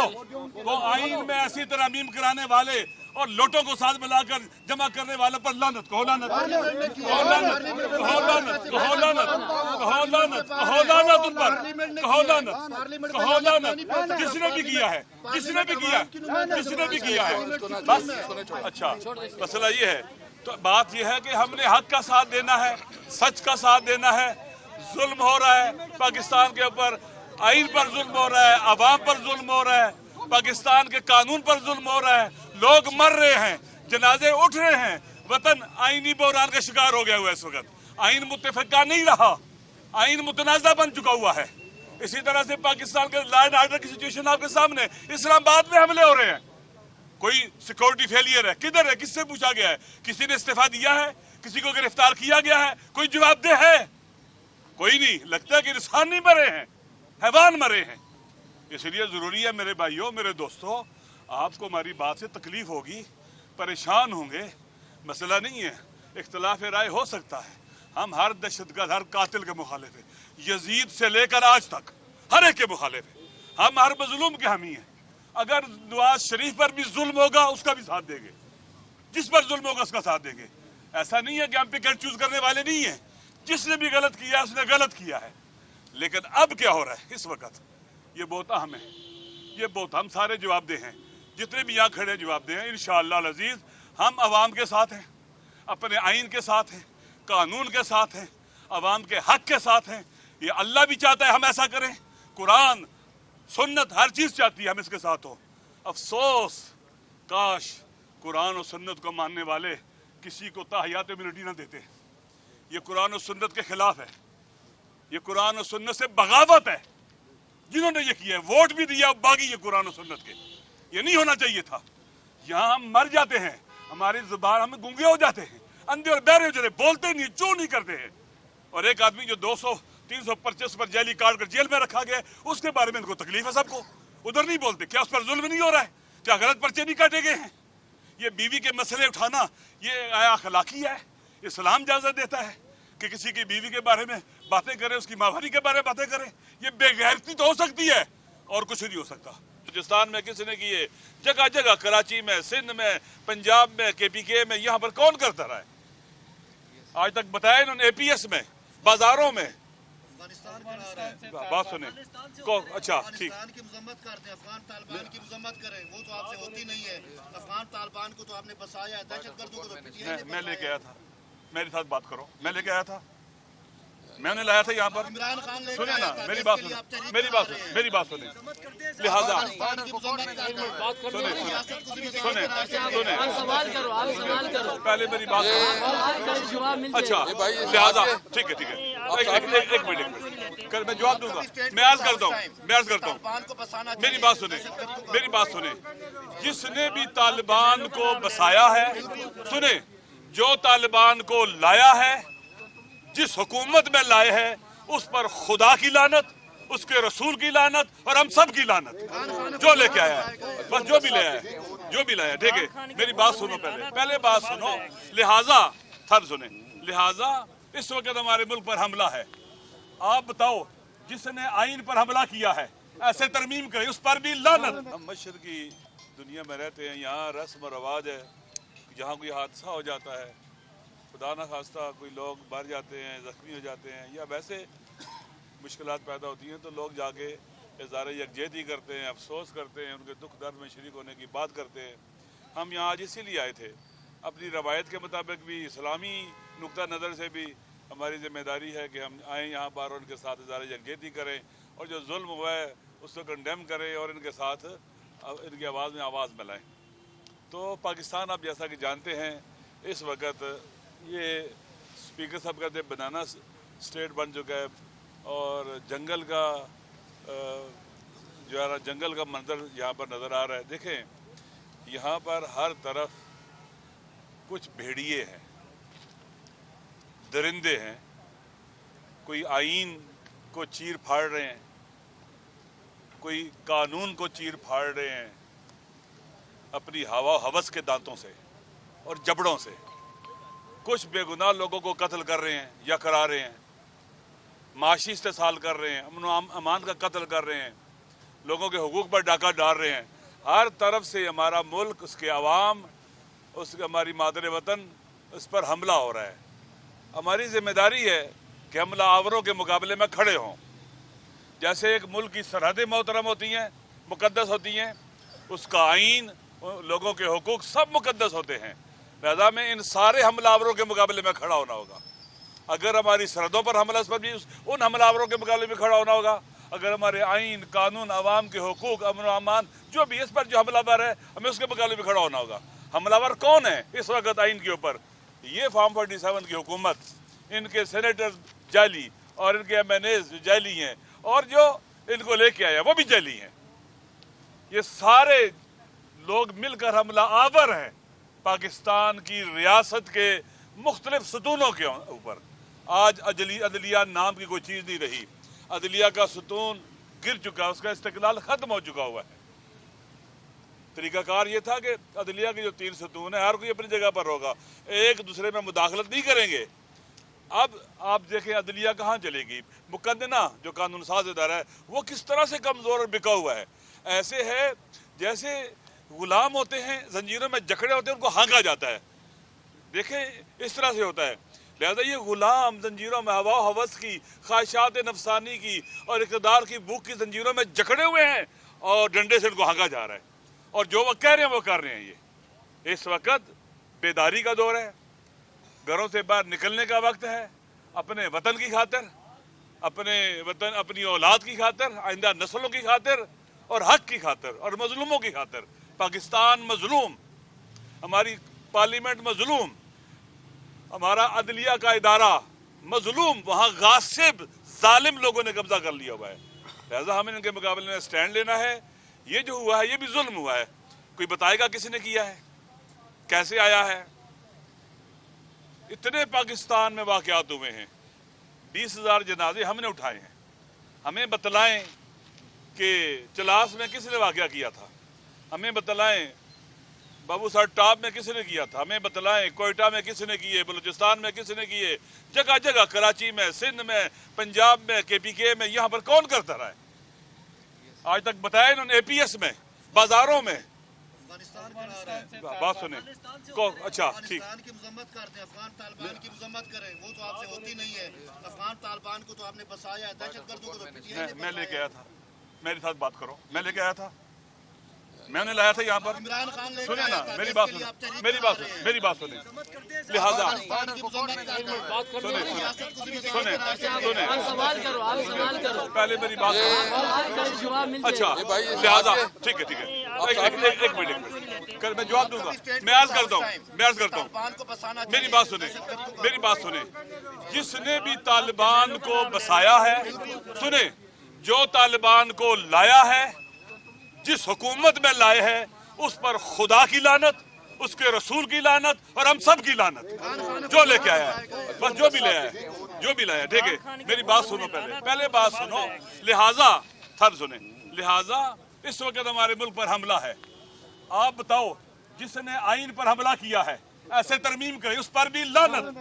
वो आइन में ऐसी तरमीम कराने वाले और लोटों को साथ मिलाकर जमा करने वाले पर लानत, कहो लानत, कहो लानत, कहो लानत, कहो लानत, कहो लानत, कहो लानत उन पर, कहो लानत, कहो लानत। किसने भी किया है, किसने भी किया, किसने भी किया है। बस अच्छा, मसला ये है। तो बात यह है कि हमने हक का साथ देना है, सच का साथ देना है। जुल्म हो रहा है पाकिस्तान के ऊपर, आइन पर जुल्म हो रहा है, अवाम पर जुल्म हो रहा है, पाकिस्तान के कानून पर जुल्म हो रहा है, लोग मर रहे हैं, जनाजे उठ रहे हैं, वतन आईनी बहरान का शिकार हो गया हुआ है इस वक्त। आइन मुत्तफिका नहीं रहा, आइन मुतनाज़ा बन चुका हुआ है। इसी तरह से पाकिस्तान के लॉ एंड ऑर्डर की सिचुएशन आपके सामने, इस्लामाबाद में हमले हो रहे हैं, कोई सिक्योरिटी फेलियर है, किधर है, किससे पूछा गया है, किसी ने इस्तीफा दिया है, किसी को गिरफ्तार किया गया है, कोई जवाबदेह है? कोई नहीं। लगता है कि इंसान नहीं मरे हैं, हैवान मरे हैं। इसलिए जरूरी है मेरे भाइयों, मेरे दोस्तों, आपको हमारी बात से तकलीफ होगी, परेशान होंगे, मसला नहीं है, इख्तलाफ राय हो सकता है। हम हर दहशतगर्द, हर कातिल के मुखालिफ है, यजीद से लेकर आज तक हर एक के मुखालिफ है। हम हर मजलूम के हामी हैं। अगर नवाज शरीफ पर भी जुल्म होगा उसका भी साथ देंगे, जिस पर जुल्म होगा उसका साथ देंगे। ऐसा नहीं है कि हम पिक एंड चूज करने वाले नहीं है। जिसने भी गलत किया है उसने गलत किया है। लेकिन अब क्या हो रहा है इस वक्त, ये बहुत अहम है, ये बहुत हम सारे जवाबदेह हैं, जितने भी यहाँ खड़े जवाबदेह हैं। इंशाअल्लाह अज़ीज़ हम अवाम के साथ हैं, अपने आइन के साथ हैं, कानून के साथ हैं, अवाम के हक के साथ हैं। ये अल्लाह भी चाहता है हम ऐसा करें, कुरान सुन्नत हर चीज़ चाहती है हम इसके साथ हो। अफसोस काश कुरान और सुन्नत को मानने वाले किसी को ताहियात इम्यूनिटी ना देते। ये कुरान और सुन्नत के खिलाफ है, ये कुरान और सुन्नत से बगावत है। जिन्होंने ये किया है, वोट भी दिया, बागी ये कुरान और सुन्नत के, ये नहीं होना चाहिए था। यहाँ हम मर जाते हैं, हमारी जुबान, हम गूंगे हो जाते हैं, अंधे और बहरे हो जाते हैं, बोलते नहीं, जो नहीं करते हैं। और एक आदमी जो 200-300 पर्चेस पर जेली काट कर जेल में रखा गया, उसके बारे में इनको तकलीफ है सबको, उधर नहीं बोलते। क्या उस पर जुल्म नहीं हो रहा है? क्या गलत पर्चे नहीं काटे गए हैं? ये बीवी के मसले उठाना ये अखलाकी है? इस्लाम इजाजत देता है कि किसी की बीवी के बारे में बातें करें, उसकी माहवारी के बारे में बातें करें? ये बेगैरती तो हो सकती है और कुछ नहीं हो सकता। बलूचिस्तान में किसने किए? जगह जगह, कराची में, सिंध में, पंजाब में, KPK में, यहाँ पर कौन करता रहा है? आज तक बताया इन्होंने, APS में, बाजारों में। बात सुने को, अच्छा ठीक, अफगान की मजम्मत करते हैं, अफगान तालिबान की मजम्मत करें, वो तो आपसे होती नहीं है। अफगान तालिबान को तो आपने बसाया है, दहशतगर्दों को तो PTI ने मैं लेके आया था, मेरे साथ बात करो, मैं लेके आया था, मैंने लाया था यहाँ पर। इमरान खान लेके सुने आया ना, था, मेरी जिसके बात लिए सुने, आप तहरीक मेरी करा बात रहे सुने, हैं। मेरी बात सुने। लिहाजा अफगानिस्तान की मजम्मत करता है। सुने सुने सुने, सवाल करो, आप सवाल करो, पहले मेरी बात सुनो। जवाब मिल अच्छा, लिहाजा ठीक है, ठीक है, एक मिनट, कल मैं जवाब दूंगा। मैं अर्ज करता हूँ, मेरी बात सुने, मेरी बात सुने। जिसने भी तालिबान को बसाया है, सुने, जो तालिबान को लाया है, जिस हुकूमत में लाए हैं, उस पर खुदा की लानत, उसके रसूल की लानत और हम सब की लानत। जो लेके आया है, बस जो भी ले आया है, जो भी लाया, ठीक है। मेरी बात सुनो, पहले बात सुनो। लिहाजा थर सुने, लिहाजा इस वक्त हमारे मुल्क पर हमला है। आप बताओ, जिसने आइन पर हमला किया है, ऐसे तरमीम करे, उस पर भी लानत। हम मशरकी दुनिया में रहते हैं, यहाँ रस्म और रवाज है, जहाँ कोई हादसा हो जाता है, खुदा न खास्ता कोई लोग मर जाते हैं, जख्मी हो जाते हैं, या वैसे मुश्किलात पैदा होती हैं, तो लोग जाके इज़हार यकजहती करते हैं, अफसोस करते हैं, उनके दुख दर्द में शरीक होने की बात करते हैं। हम यहाँ आज इसीलिए आए थे, अपनी रवायत के मुताबिक भी, इस्लामी नुक्ता नज़र से भी हमारी ज़िम्मेदारी है कि हम आएँ यहाँ पर और उनके साथ इज़हार यकजहती करें, और जो जुल्म हुआ है उसको कंडेम करें और इनके साथ इनकी आवाज़ में आवाज़ मिलाएँ। तो पाकिस्तान आप जैसा कि जानते हैं, इस वक्त ये स्पीकर साहब कहते हैं बनाना स्टेट बन चुका है, और जंगल का जो है ना, जंगल का मंजर यहाँ पर नज़र आ रहा है। देखें, यहाँ पर हर तरफ कुछ भेड़िए हैं, दरिंदे हैं, कोई आइन को चीर फाड़ रहे हैं, कोई कानून को चीर फाड़ रहे हैं अपनी हवा हवस के दांतों से और जबड़ों से। कुछ बेगुनाह लोगों को कत्ल कर रहे हैं या करा रहे हैं, माशी इस्तेसाल कर रहे हैं, अमन अमान का कत्ल कर रहे हैं, लोगों के हुकूक पर डाका डाल रहे हैं। हर तरफ से हमारा मुल्क, उसके अवाम, हमारी मादर वतन, उस पर हमला हो रहा है। हमारी जिम्मेदारी है कि हमला आवरों के मुकाबले में खड़े हों। जैसे एक मुल्क की सरहदें मोहतरम होती हैं, मुकद्दस होती हैं, उसका आइन, लोगों के हुकूक सब मुकद्दस होते हैं। लिहाजा में इन सारे हमलावरों के मुकाबले में खड़ा होना होगा। अगर हमारी सरहदों पर हमला, उस पर भी उन हमलावरों के मुकाबले में खड़ा होना होगा। अगर हमारे आइन, कानून, अवाम के हुकूक, अमन अमान जो भी इस पर जो हमलावर है, हमें उसके मुकाबले में खड़ा होना होगा। हमलावर कौन है इस वक्त आइन के ऊपर? ये फॉर्म 47 की हुकूमत, इनके सेनेटर जाली और इनके MNAs जाली हैं, और जो इनको लेके आया वो भी जाली हैं। ये सारे लोग मिलकर हमला आवर हैं पाकिस्तान की रियासत के मुख्तलिफ सतूनों के ऊपर। आज अदलिया नाम की कोई चीज़ नहीं रही। अदलिया का सतून गिर चुका, उसका इस्तिकलाल खत्म हो चुका हुआ है। तरीकाकार ये था कि अदलिया के जो 3 सतून है, हर कोई अपनी जगह पर होगा, एक दूसरे में मुदाखलत नहीं करेंगे। अब आप देखें अदलिया कहाँ चलेगी। मुकद्दना जो कानून साज इदारा है वो किस तरह से कमज़ोर और बिका हुआ है। ऐसे है जैसे गुलाम होते हैं, जंजीरों में जकड़े होते हैं, उनको हाँका जाता है। देखें इस तरह से होता है। लिहाजा ये गुलाम जंजीरों में हवा हवस की, ख्वाहिशात नफसानी की और इक़्तिदार की भूख की जंजीरों में जकड़े हुए हैं, और डंडे से इनको हाँका जा रहा है। और जो वो कह रहे हैं वो कर रहे हैं। ये इस वक्त बेदारी का दौर है। घरों से बाहर निकलने का वक्त है। अपने वतन की खातिर, अपने वतन, अपनी औलाद की खातिर, आइंदा नस्लों की खातिर और हक की खातिर और मजलूमों की खातिर। पाकिस्तान मजलूम, हमारी पार्लियामेंट मजलूम, हमारा अदलिया का इदारा मजलूम, वहाँ गासिब जालिम लोगों ने कब्जा कर लिया हुआ है। लिहाजा हमें इनके मुकाबले में स्टैंड लेना है। ये जो हुआ है ये भी जुल्म हुआ है। कोई बताएगा किसी ने किया है, कैसे आया है? इतने पाकिस्तान में वाक़यात हुए हैं, 20,000 जनाजे हमने उठाए हैं। हमें बतलाएं कि चलास में किसने वाक़या किया था, हमें बतलाएं बाबू साहब टॉप में किसने किया था, हमें बतलाएं कोयटा में किसने किए, बलूचिस्तान में किसने किए, जगह जगह, कराची में, सिंध में, पंजाब में, KPK में, यहाँ पर कौन करता रहा है? आज तक बताया इन्होंने। APS में, बाजारों में। बात सुने को, अच्छा ठीक। अफगान की मजम्मत करते हैं, अफगान तालिबान की मजम्मत करें, वो तो आपसे होती नहीं है। अफगान तालिबान को तो आपने बसाया है, दहशतगर्दों को तो PTI ने मैं लेके आया था। मेरे साथ बात करो। मैं लेके आया था, मैंने लाया था यहाँ पर। इमरान खान लेके सुने आया ना, था, मेरी जिसके बात लिए सुने, आप तहरीक मेरी करा बात रहे सुने, हैं। मेरी बात सुने। लिहाजा अफगानिस्तान की मजम्मत करता है। बात करते सुने हैं। सुने सुने आप सवाल करो, आप सवाल करो। पहले मेरी बात सुनो। जवाब मिल अच्छा जाएगा। लिहाजा ठीक है, ठीक है। एक मिनट, कल मैं जवाब दूंगा। मैं अर्ज करता हूँ, तालिबान को बसाना मेरी बात सुने, मेरी बात सुने। जिसने भी तालिबान को बसाया है, सुने, जो तालिबान को लाया है, जिस हुकूमत में लाए है, उस पर खुदा की लानत, उसके रसूल की लानत और हम सब की लानत। जो लेके आया है, बस जो भी लाया है, जो भी लाया है, ठीक है। मेरी बात सुनो, पहले बात सुनो। लिहाजा थर सुने, लिहाजा इस वक्त हमारे मुल्क पर हमला है। आप बताओ, जिसने आइन पर हमला किया है, ऐसे तरमीम करे, उस पर भी लानत।